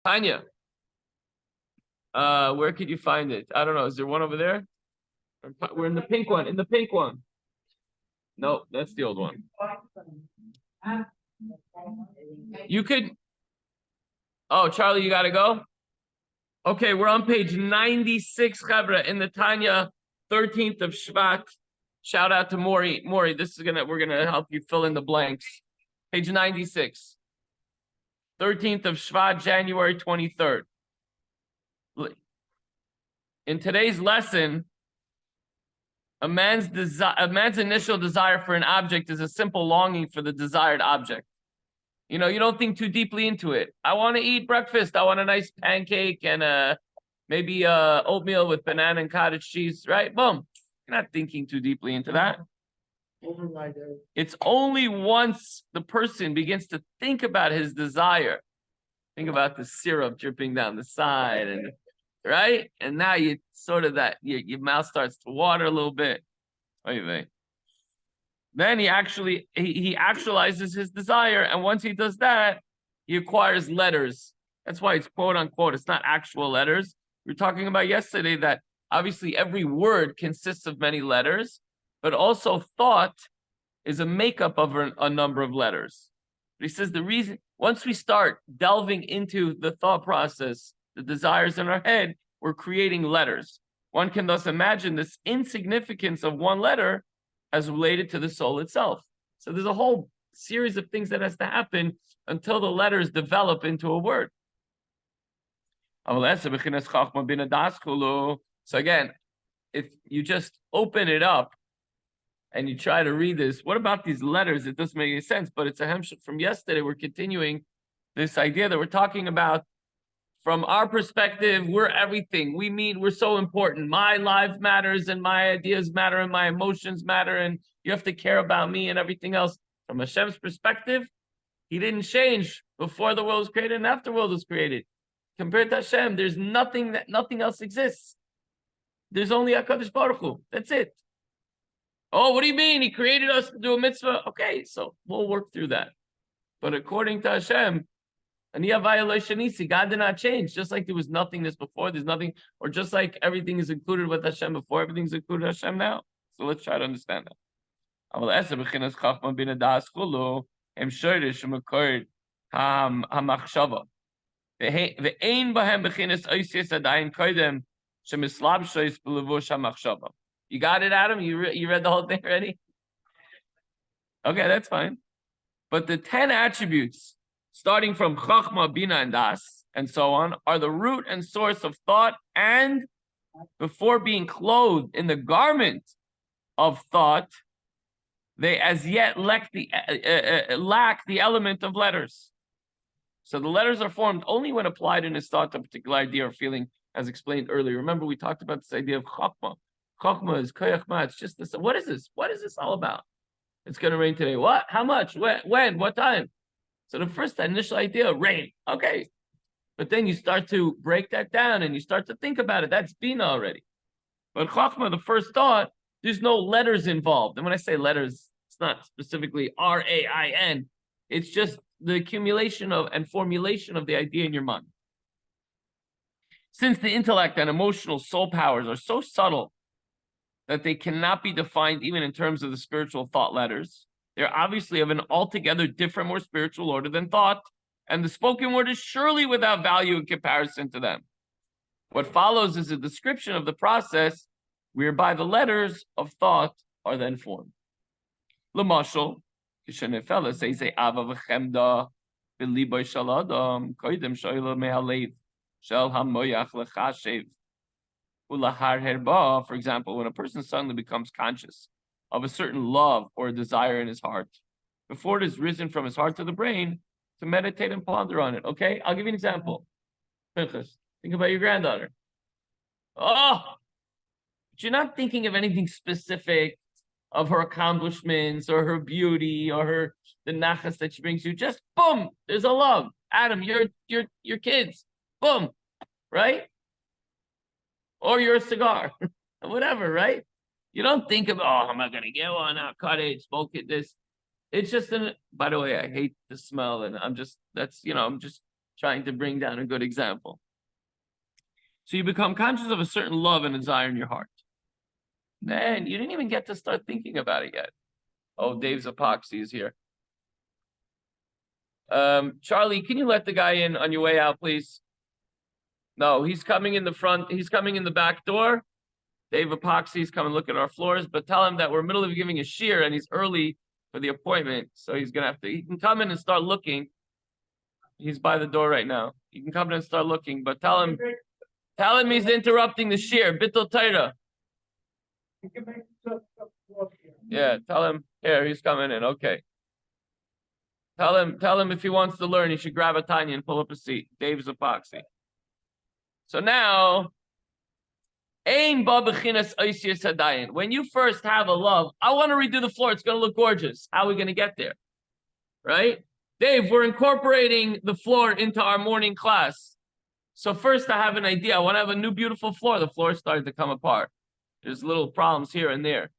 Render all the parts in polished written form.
Tanya, where could you find it? I don't know. Is there one over there? We're in the pink one. In the pink one. No, that's the old one. You could. Oh, Charlie, you gotta go. Okay, we're on page 96, Chabra, in the Tanya, 13th of Shevat. Shout out to Maury. Maury, we're gonna help you fill in the blanks. Page 96. 13th of Shevat, January 23rd. In today's lesson, a man's initial desire for an object is a simple longing for the desired object. You know, you don't think too deeply into it. I want to eat breakfast. I want a nice pancake and maybe oatmeal with banana and cottage cheese, right? Boom. You're not thinking too deeply into that. It's only once the person begins to think about his desire, think about the syrup dripping down the side, and right? And now you sort of your mouth starts to water a little bit. Then he actualizes his desire, and once he does that, he acquires letters. That's why it's quote unquote, it's not actual letters. We were talking about yesterday that obviously every word consists of many letters, but also thought is a makeup of a number of letters. But he says the reason, once we start delving into the thought process, the desires in our head, we're creating letters. One can thus imagine this insignificance of one letter as related to the soul itself. So there's a whole series of things that has to happen until the letters develop into a word. So again, if you just open it up and you try to read this, what about these letters? It doesn't make any sense, but it's a hemshech from yesterday. We're continuing this idea that we're talking about. From our perspective, we're everything. We're so important. My life matters and my ideas matter and my emotions matter and you have to care about me and everything else. From Hashem's perspective, he didn't change before the world was created and after the world was created. Compared to Hashem, there's nothing else exists. There's only HaKadosh Baruch Hu. That's it. Oh, what do you mean? He created us to do a mitzvah? Okay, so we'll work through that. But according to Hashem, God did not change. Just like there was nothingness before, there's nothing, or just like everything is included with Hashem before, everything's included with Hashem now. So let's try to understand that. You got it, Adam? You read the whole thing already? Okay, that's fine. But the 10 attributes, starting from Chachma, Bina, and Das, and so on, are the root and source of thought, and before being clothed in the garment of thought, they as yet lack the element of letters. So the letters are formed only when applied in his thought to a particular idea or feeling, as explained earlier. Remember, we talked about this idea of Chachma. Chachma is koyach ma. It's just this. What is this? What is this all about? It's going to rain today. What? How much? When? What time? So the first initial idea, rain. Okay. But then you start to break that down and you start to think about it. That's Bina already. But Chachma, the first thought, there's no letters involved. And when I say letters, it's not specifically R-A-I-N. It's just the accumulation of and formulation of the idea in your mind. Since the intellect and emotional soul powers are so subtle that they cannot be defined even in terms of the spiritual thought letters, they're obviously of an altogether different, more spiritual order than thought, and the spoken word is surely without value in comparison to them. What follows is a description of the process whereby the letters of thought are then formed. L'mashal, kishenefela says ava v'chemda b'liboy shel adam koydem shoyla me'alev shel hamoyach lechashev ulahar herba. For example, when a person suddenly becomes conscious of a certain love or a desire in his heart, before it is risen from his heart to the brain, to meditate and ponder on it. Okay, I'll give you an example. Think about your granddaughter. Oh, but you're not thinking of anything specific of her accomplishments or her beauty or the nachas that she brings you. Just boom, there's a love. Adam, your kids. Boom, right? Or your cigar, whatever, right? You don't think of, oh, am I gonna get one? I'll cut it, smoke it, this. It's just by the way, I hate the smell, and I'm just trying to bring down a good example. So you become conscious of a certain love and desire in your heart. Then you didn't even get to start thinking about it yet. Oh, Dave's epoxy is here. Charlie, can you let the guy in on your way out, please? No, he's coming in the front. He's coming in the back door. Dave Epoxy's come and look at our floors, but tell him that we're in the middle of giving a shear and he's early for the appointment. So he's going to have to, he can come in and start looking. He's by the door right now. You can come in and start looking, but tell him he's interrupting the shear. Bittul Torah. Yeah, tell him, here, he's coming in. Okay. Tell him if he wants to learn, he should grab a Tanya and pull up a seat. Dave's Epoxy. So now, when you first have a love, I want to redo the floor. It's going to look gorgeous. How are we going to get there? Right? Dave, we're incorporating the floor into our morning class. So first I have an idea. I want to have a new beautiful floor. The floor started to come apart. There's little problems here and there.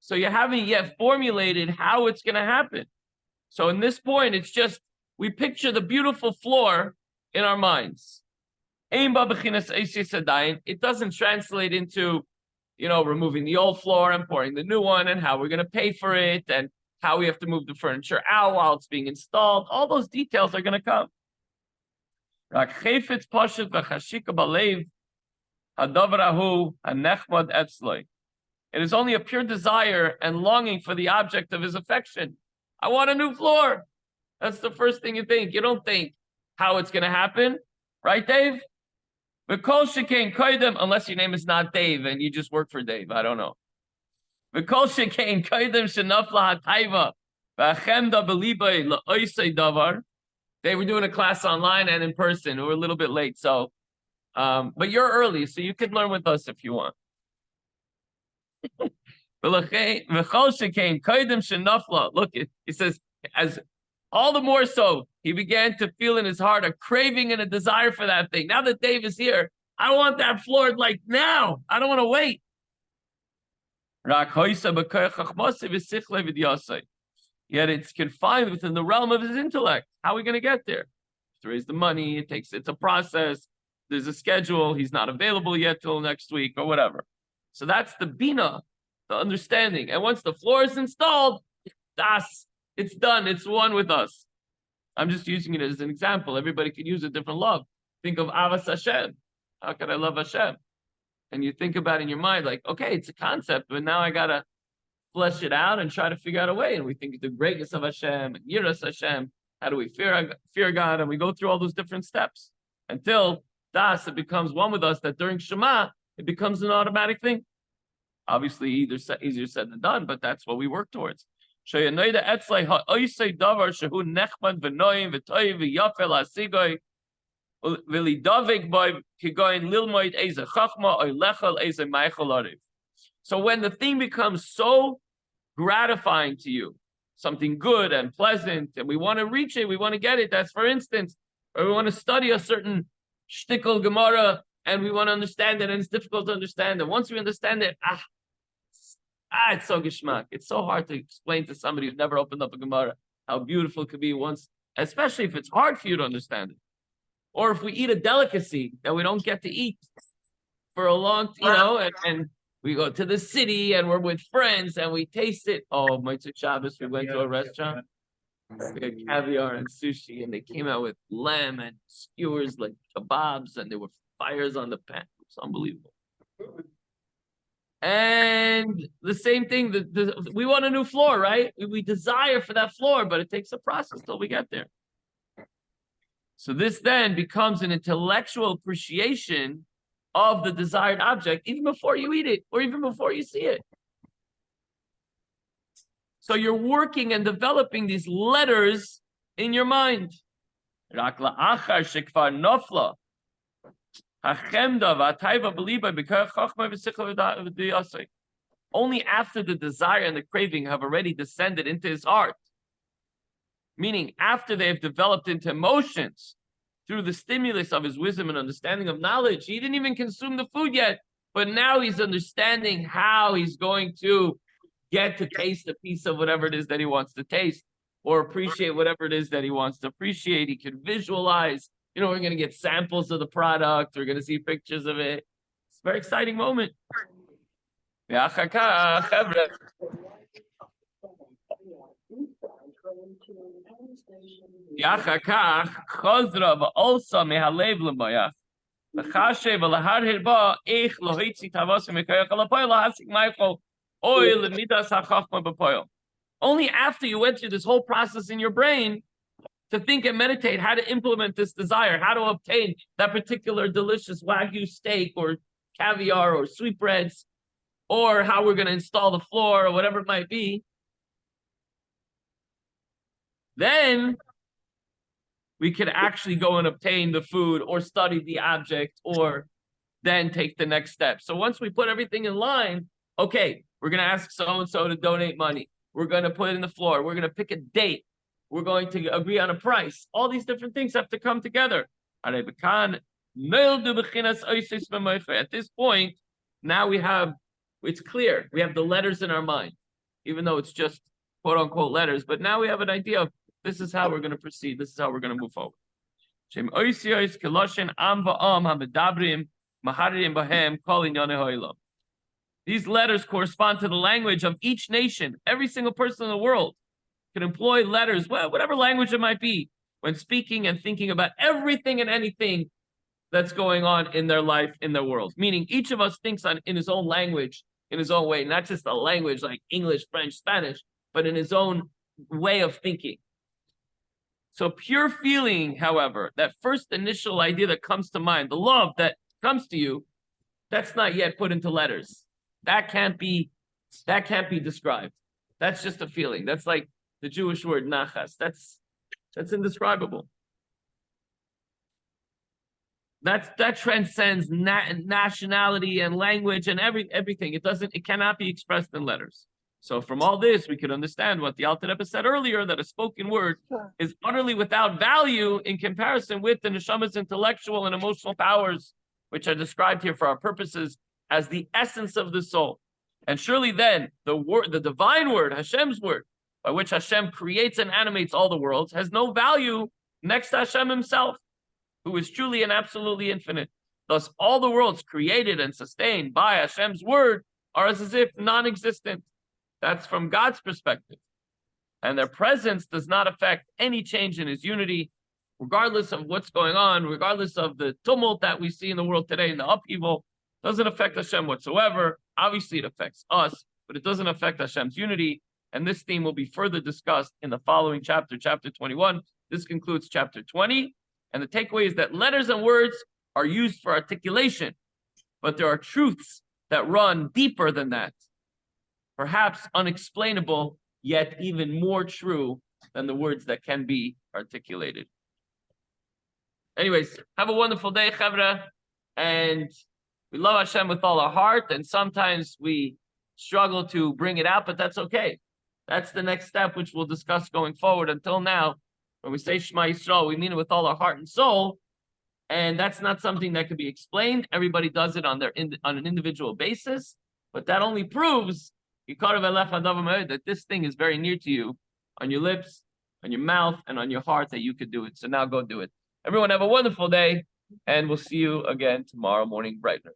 So you haven't yet formulated how it's going to happen. So in this point, it's just, we picture the beautiful floor in our minds. It doesn't translate into, removing the old floor and pouring the new one and how we're going to pay for it and how we have to move the furniture out while it's being installed. All those details are going to come. It is only a pure desire and longing for the object of his affection. I want a new floor. That's the first thing you think. You don't think how it's going to happen. Right, Dave? Unless your name is not Dave and you just work for Dave. I don't know. They were doing a class online and in person. We were a little bit late. So, but you're early, so you can learn with us if you want. Look, it says, as all the more so, he began to feel in his heart a craving and a desire for that thing. Now that Dave is here, I want that floor like now. I don't want to wait. Yet it's confined within the realm of his intellect. How are we going to get there? To raise the money, it's a process. There's a schedule. He's not available yet till next week or whatever. So that's the bina, the understanding. And once the floor is installed, it's done. It's one with us. I'm just using it as an example. Everybody can use a different love. Think of Avas Hashem. How can I love Hashem? And you think about it in your mind like, okay, it's a concept, but now I got to flesh it out and try to figure out a way. And we think of the greatness of Hashem and Yiras Hashem. How do we fear God? And we go through all those different steps until it becomes one with us, that during Shema, it becomes an automatic thing. Obviously, easier said than done, but that's what we work towards. It So when the thing becomes so gratifying to you, something good and pleasant, and we want to reach it, we want to get it. That's, for instance, or we want to study a certain shtickle Gemara and we want to understand it, and it's difficult to understand. And once we understand it, it's so geschmack. It's so hard to explain to somebody who's never opened up a Gemara how beautiful it could be once, especially if it's hard for you to understand it. Or if we eat a delicacy that we don't get to eat for a long, and we go to the city and we're with friends and we taste it. Oh, Motzei Shabbos, we went to a restaurant. We had caviar and sushi, and they came out with lamb and skewers like kebabs, and there were fires on the pan. It was unbelievable. And the same thing, we want a new floor, right? We desire for that floor, but it takes a process till we get there. So this then becomes an intellectual appreciation of the desired object, even before you eat it, or even before you see it. So you're working and developing these letters in your mind. Only after the desire and the craving have already descended into his heart, meaning after they have developed into emotions through the stimulus of his wisdom and understanding of knowledge. He didn't even consume the food yet, but now he's understanding how he's going to get to taste a piece of whatever it is that he wants to taste, or appreciate whatever it is that he wants to appreciate. He can visualize we're going to get samples of the product. We're going to see pictures of it. It's a very exciting moment. Only after you went through this whole process in your brain to think and meditate how to implement this desire, how to obtain that particular delicious Wagyu steak or caviar or sweetbreads, or how we're going to install the floor or whatever it might be, then we could actually go and obtain the food or study the object or then take the next step. So once we put everything in line, okay, we're going to ask so-and-so to donate money. We're going to put it in the floor. We're going to pick a date. We're going to agree on a price. All these different things have to come together. At this point, now it's clear. We have the letters in our mind, even though it's just quote unquote letters. But now we have an idea of this is how we're going to proceed. This is how we're going to move forward. These letters correspond to the language of each nation. Every single person in the world can employ letters, whatever language it might be, when speaking and thinking about everything and anything that's going on in their life, in their world. Meaning each of us thinks in his own language, in his own way, not just a language like English, French, Spanish, but in his own way of thinking. So pure feeling, however, that first initial idea that comes to mind, the love that comes to you, that's not yet put into letters. That can't be described. That's just a feeling. That's like the Jewish word nachas. That's indescribable. That transcends nationality and language and everything. It cannot be expressed in letters. So from all this, we could understand what the Alter Rebbe said earlier, that a spoken word is utterly without value in comparison with the neshama's intellectual and emotional powers, which are described here for our purposes as the essence of the soul. And surely then, the divine word, Hashem's word, by which Hashem creates and animates all the worlds, has no value next to Hashem himself, who is truly and absolutely infinite. Thus, all the worlds created and sustained by Hashem's word are as if non-existent. That's from God's perspective. And their presence does not affect any change in his unity, regardless of what's going on, regardless of the tumult that we see in the world today, and the upheaval. Doesn't affect Hashem whatsoever. Obviously, it affects us, but it doesn't affect Hashem's unity. And this theme will be further discussed in the following chapter, chapter 21. This concludes chapter 20. And the takeaway is that letters and words are used for articulation, but there are truths that run deeper than that. Perhaps unexplainable, yet even more true than the words that can be articulated. Anyways, have a wonderful day, Chavra. And we love Hashem with all our heart, and sometimes we struggle to bring it out, but that's okay. That's the next step, which we'll discuss going forward. Until now, when we say Shema Yisrael, we mean it with all our heart and soul, and that's not something that can be explained. Everybody does it on an individual basis, but that only proves that this thing is very near to you, on your lips, on your mouth, and on your heart, that you could do it. So now go do it. Everyone have a wonderful day, and we'll see you again tomorrow morning bright and early.